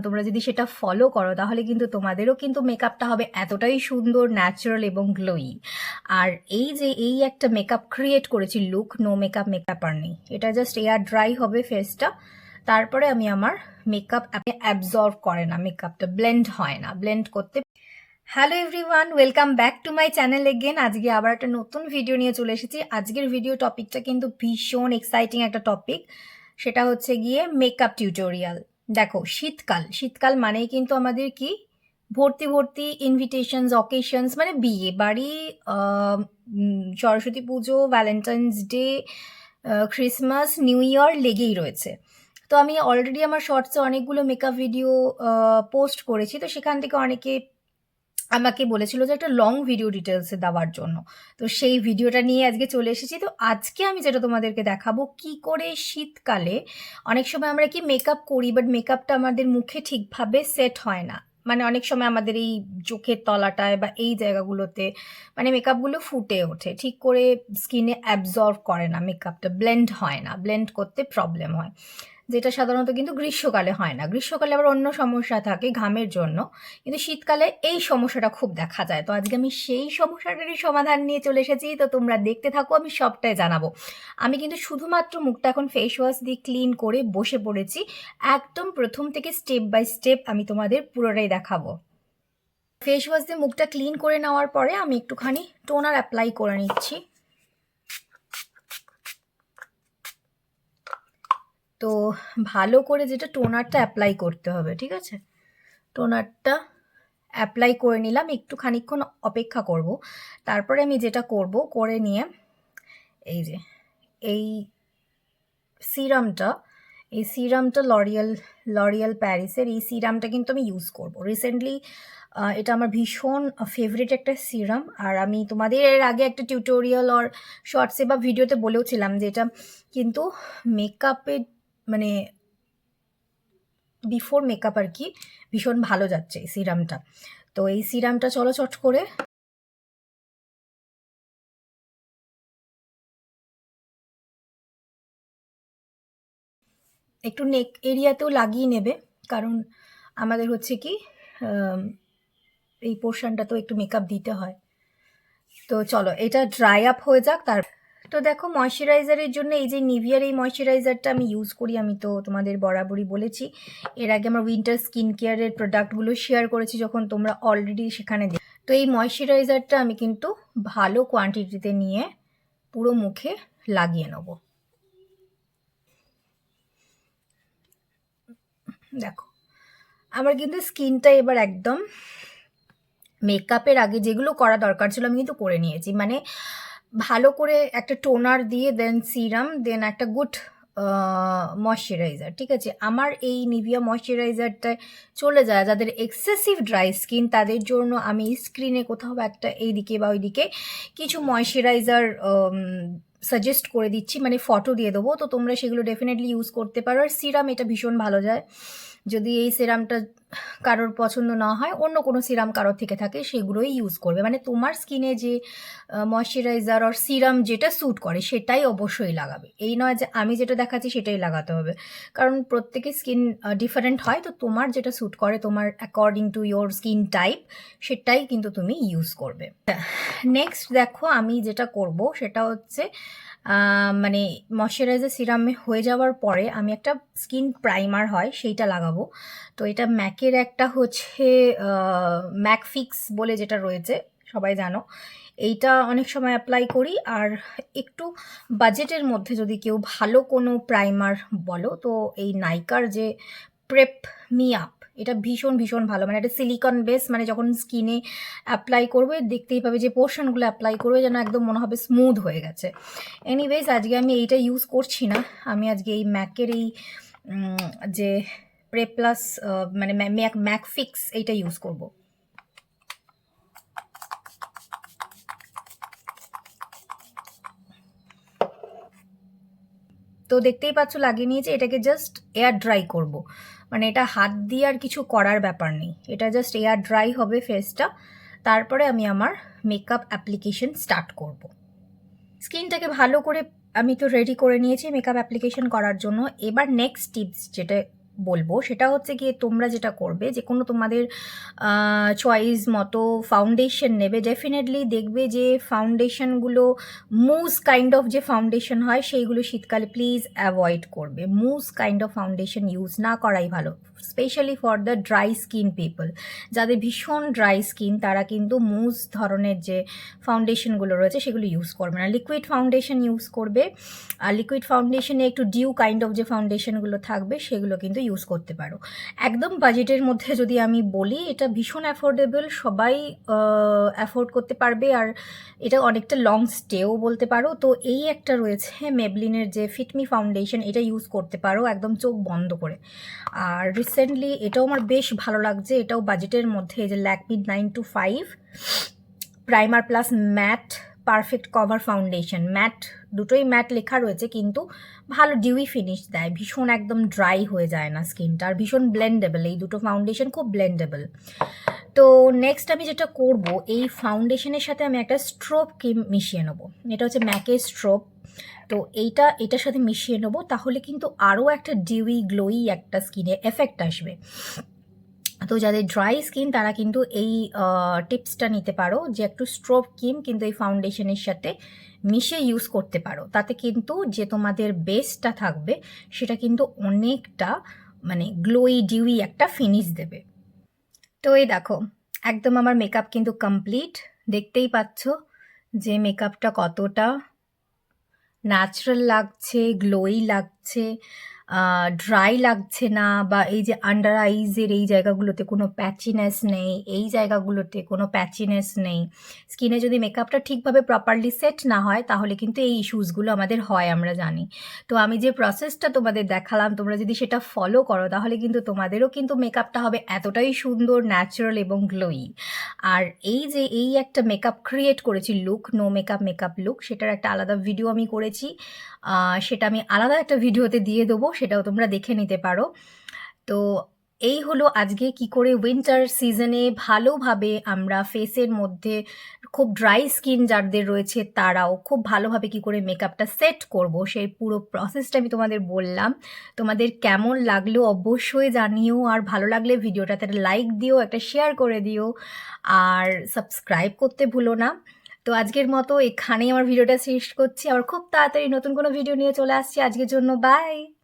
তোমরা যদি সেটা ফলো করো তাহলে কিন্তু তোমাদেরও কিন্তু মেকআপটা হবে এতটাই সুন্দর, ন্যাচারাল এবং গ্লোয়ি। আর এই একটা মেকআপ ক্রিয়েট করেছি, লুক নো মেকআপ, মেকআপ আর নেই, এটা জাস্ট এয়ার ড্রাই হবে ফেসটা, তারপরে আমি আমার মেকআপ অ্যাবজর্ব করে না, মেকআপটা ব্লেন্ড হয় না, ব্লেন্ড করতে। Hello everyone, welcome back to my channel again. আজকে আবার একটা নতুন ভিডিও নিয়ে চলে এসেছি। আজকের ভিডিও টপিকটা কিন্তু ভীষণ এক্সাইটিং একটা টপিক, সেটা হচ্ছে গিয়ে মেকআপ টিউটোরিয়াল। দেখো, শীতকাল মানেই কিন্তু আমাদের কি ভর্তি ভর্তি ইনভিটেশনস, অকেশনস, মানে বিয়ে বাড়ি, সরস্বতী পুজো, Valentine's day, Christmas, new year লেগেই রয়েছে। তো আমি অলরেডি আমার শর্টসে অনেকগুলো মেকআপ ভিডিও পোস্ট করেছি, তো সেখান থেকে অনেকে আমাকে বলেছিল যে একটা লং ভিডিও ডিটেলসে দেওয়ার জন্য। তো সেই ভিডিওটা নিয়ে আজকে চলে এসেছি। তো আজকে আমি যেটা তোমাদেরকে দেখাবো, কি করে শীতকালে অনেক সময় আমরা কি মেকআপ করি, বাট মেকআপটা আমাদের মুখে ঠিকভাবে সেট হয় না। মানে অনেক সময় আমাদের এই চোখের তলাটায় বা এই জায়গাগুলোতে মানে মেকআপগুলো ফুটে ওঠে, ঠিক করে স্কিনে অ্যাবজর্ব করে না, মেকআপটা ব্লেন্ড হয় না, ব্লেন্ড করতে প্রবলেম হয়, যেটা সাধারণত কিন্তু গ্রীষ্মকালে হয় না। গ্রীষ্মকালে আবার অন্য সমস্যা থাকে ঘামের জন্য, কিন্তু শীতকালে এই সমস্যাটা খুব দেখা যায়। তো আজকে আমি সেই সমস্যাটারই সমাধান নিয়ে চলে এসেছি, তো তোমরা দেখতে থাকো, আমি সবটাই জানাবো। আমি কিন্তু শুধুমাত্র মুখটা এখন ফেস ওয়াশ দিয়ে ক্লিন করে বসে পড়েছি, একদম প্রথম থেকে স্টেপ বাই স্টেপ আমি তোমাদের পুরোটাই দেখাবো। ফেস ওয়াশ দিয়ে মুখটা ক্লিন করে নেওয়ার পরে আমি একটুখানি টোনার অ্যাপ্লাই করে নিচ্ছি। তো ভালো করে যেটা টোনারটা অ্যাপ্লাই করতে হবে, ঠিক আছে? টোনারটা অ্যাপ্লাই করে নিলাম, একটু খানিকক্ষণ অপেক্ষা করব, তারপরে আমি যেটা করব, করে নিয়ে এই যে এই সিরামটা লরিয়াল প্যারিসের এই সিরামটা কিন্তু আমি ইউজ করব রিসেন্টলি। এটা আমার ভীষণ ফেভারিট একটা সিরাম, আর আমি তোমাদের এর আগে একটা টিউটোরিয়াল আর শর্টসে বা ভিডিওতে বলেওছিলাম যে এটা কিন্তু মেকআপে মানে বিফোর মেকআপ আর কি ভীষণ ভালো যাচ্ছে এই সিরামটা। তো এই সিরামটা চলো চট করে একটু নেক এরিয়াতেও লাগিয়ে নেবে, কারণ আমাদের হচ্ছে কি এই পোর্শনটা তো একটু মেকআপ দিতে হয়। তো চলো এটা ড্রাই আপ হয়ে যাক। তো দেখো, ময়শ্চারাইজারের জন্য এই যে নিভিয়ার এই ময়শ্চারাইজারটা আমি ইউজ করি, আমি তো তোমাদের বরাবরই বলেছি। এর আগে আমার উইন্টার স্কিন কেয়ারের প্রোডাক্টগুলো শেয়ার করেছি যখন, তোমরা অলরেডি সেখানে তো এই ময়শ্চারাইজারটা আমি কিন্তু ভালো কোয়ান্টিটিতে নিয়ে পুরো মুখে লাগিয়ে নেব। দেখো, আমার কিন্তু স্কিনটা এবার একদম মেকআপের আগে যেগুলো করা দরকার ছিল আমি কিন্তু করে নিয়েছি। মানে ভালো করে একটা টোনার দিয়ে, দেন সিরাম, দেন একটা গুড ময়শ্চারাইজার, ঠিক আছে? আমার এই নিভিয়া ময়শ্চারাইজারটায় চলে যায় যাদের এক্সেসিভ ড্রাই স্কিন, তাদের জন্য আমি স্ক্রিনে কোথাও একটা এইদিকে বা ওইদিকে কিছু ময়শ্চারাইজার সাজেস্ট করে দিচ্ছি, মানে ফটো দিয়ে দেবো, তো তোমরা সেগুলো ডেফিনেটলি ইউজ করতে পারো। আর সিরাম এটা ভীষণ ভালো যায়। যদি এই সিরামটা কারোর পছন্দ না হয়, অন্য কোনো সিরাম কারোর থেকে থাকে, সেগুলোই ইউজ করবে। মানে তোমার স্কিনে যে ময়শ্চারাইজার আর সিরাম যেটা স্যুট করে সেটাই অবশ্যই লাগাবে, এই নয় যে আমি যেটা দেখাচ্ছি সেটাই লাগাতে হবে, কারণ প্রত্যেকের স্কিন ডিফারেন্ট হয়। তো তোমার যেটা স্যুট করে, তোমার according to your skin type, সেটাই কিন্তু তুমি ইউজ করবে। নেক্সট দেখো, আমি যেটা করব সেটা হচ্ছে মানে ময়শ্চারাইজার সিরামে হয়ে যাওয়ার পরে আমি একটা স্কিন প্রাইমার হয় সেইটা লাগাবো। তো এটা ম্যাকের একটা হচ্ছে ম্যাক ফিক্স বলে যেটা রয়েছে, সবাই জানো। এইটা অনেক সময় অ্যাপ্লাই করি। আর একটু বাজেটের মধ্যে যদি কেউ ভালো কোনো প্রাইমার বলো, তো এই নাইকার যে প্রেপ মি আপ, এটা ভীষণ ভীষণ ভালো। মানে এটা সিলিকন বেস, মানে যখন স্কিনে অ্যাপ্লাই করবে দেখতেই পাবে যে পোর্শনগুলো অ্যাপ্লাই করবে যেন একদম মনে হবে স্মুথ হয়ে গেছে। এনিওয়েজ, আজকে আমি এইটা ইউজ করছি না, আমি আজকে এই ম্যাকের এই যে প্রেপ প্লাস মানে ম্যাক ফিক্স এইটা ইউজ করব। তো দেখতেই পাচ্ছ লাগিয়ে নিয়েছি, এটাকে জাস্ট এয়ার ড্রাই করব। মানে এটা হাত দিয়ে আর কিছু করার ব্যাপার নেই, এটা জাস্ট এয়ার ড্রাই হবে ফেসটা, তারপরে আমি আমার মেকআপ অ্যাপ্লিকেশন স্টার্ট করব। স্কিনটাকে ভালো করে আমি তো রেডি করে নিয়েছি মেকআপ অ্যাপ্লিকেশন করার জন্য। এবার নেক্সট টিপস যেটা বলবো সেটা হচ্ছে গিয়ে তোমরা যেটা করবে, যে কোনো তোমাদের চয়েস মতো ফাউন্ডেশন নেবে। ডেফিনেটলি দেখবে যে ফাউন্ডেশনগুলো মুজ কাইন্ড অফ যে ফাউন্ডেশন হয় সেইগুলো শীতকালে প্লিজ অ্যাভয়েড করবে। মুজ কাইন্ড অফ ফাউন্ডেশন ইউজ না করাই ভালো, specially for the dry skin people. যাদের ভীষণ ড্রাই স্কিন তারা কিন্তু মুজ ধরনের যে ফাউন্ডেশনগুলো রয়েছে সেগুলো ইউজ করবে না, লিকুইড ফাউন্ডেশন ইউজ করবে। আর লিকুইড ফাউন্ডেশনে একটু ডিউ কাইন্ড অফ যে ফাউন্ডেশনগুলো থাকবে সেগুলো কিন্তু ইউজ করতে পারো। একদম বাজেটের মধ্যে যদি আমি বলি, এটা ভীষণ অ্যাফোর্ডেবল, সবাই অ্যাফোর্ড করতে পারবে, আর এটা অনেকটা লং স্টেও বলতে পারো। তো এই একটা রয়েছে মেবলিনের যে ফিটমি ফাউন্ডেশন, এটা ইউজ করতে পারো একদম চোখ বন্ধ করে। আর রিসেন্টলি এটাও আমার বেশ ভালো লাগছে, এটাও বাজেটের মধ্যে, এই যে Lakme 925 primer plus matte perfect cover foundation. Matte, দুটোই ম্যাট লেখা রয়েছে কিন্তু ভালো ডিউই ফিনিশ দেয়, ভীষণ একদম ড্রাই হয়ে যায় না স্কিনটা, আর ভীষণ ব্লেন্ডেবল, এই দুটো ফাউন্ডেশন খুব ব্লেন্ডেবল। তো নেক্সট আমি যেটা করব, এই ফাউন্ডেশনের সাথে আমি একটা স্ট্রোব ক্রিম মিশিয়ে নেবো, এটা হচ্ছে ম্যাকের স্ট্রোব। তো এটার সাথে মিশিয়ে নেবো, তাহলে কিন্তু আরও একটা ডিউই গ্লোই একটা স্কিনে এফেক্ট আসবে। তো যাদের ড্রাই স্কিন তারা কিন্তু এই টিপসটা নিতে পারো, যে একটু স্ট্রোব ক্রিম কিন্তু এই ফাউন্ডেশনের সাথে মিশিয়ে ইউজ করতে পারো, তাতে কিন্তু যে তোমাদের বেসটা থাকবে সেটা কিন্তু অনেকটা মানে গ্লোই ডিউই একটা ফিনিশ দেবে। তো এই দেখো, একদম আমার মেকআপ কিন্তু কমপ্লিট, দেখতেই পাচ্ছ যে মেকআপটা কতটা ন্যাচারাল লাগছে, গ্লোই লাগছে, ড্রাই লাগছে না, বা এই যে আন্ডার আইজের এই জায়গাগুলোতে কোনো প্যাচিনেস নেই, এই জায়গাগুলোতে কোনো প্যাচিনেস নেই। স্কিনে যদি মেকআপটা ঠিকভাবে প্রপারলি সেট না হয় তাহলে কিন্তু এই ইস্যুসগুলো আমাদের হয়, আমরা জানি। তো আমি যে প্রসেসটা তোমাদের দেখালাম, তোমরা যদি সেটা ফলো করো তাহলে কিন্তু তোমাদেরও কিন্তু মেকআপটা হবে এতটাই সুন্দর, ন্যাচারাল এবং গ্লোই। আর এই যে এই একটা মেকআপ ক্রিয়েট করেছি, লুক, নো মেকআপ লুক, সেটার একটা আলাদা ভিডিও আমি করেছি, সেটা আমি আলাদা একটা ভিডিওতে দিয়ে দেবো, সেটাও তোমরা দেখে নিতে পারো। তো এই হলো আজকে কি করে উইন্টার সিজনে ভালোভাবে আমরা ফেসের মধ্যে, খুব ড্রাই স্কিন যাদের রয়েছে তারাও খুব ভালোভাবে কি করে মেকআপটা সেট করব, সেই পুরো প্রসেসটা আমি তোমাদের বললাম। তোমাদের কেমন লাগলো অবশ্যই জানিও, আর ভালো লাগলে ভিডিওটাতে একটা লাইক দিও, একটা শেয়ার করে দিও, আর সাবস্ক্রাইব করতে ভুলো না। তো আজকের মতো এখানেই আমার ভিডিওটা শেষ করছি, আবার খুব তাড়াতাড়ি নতুন কোনো ভিডিও নিয়ে চলে আসছি। আজকের জন্য বাই।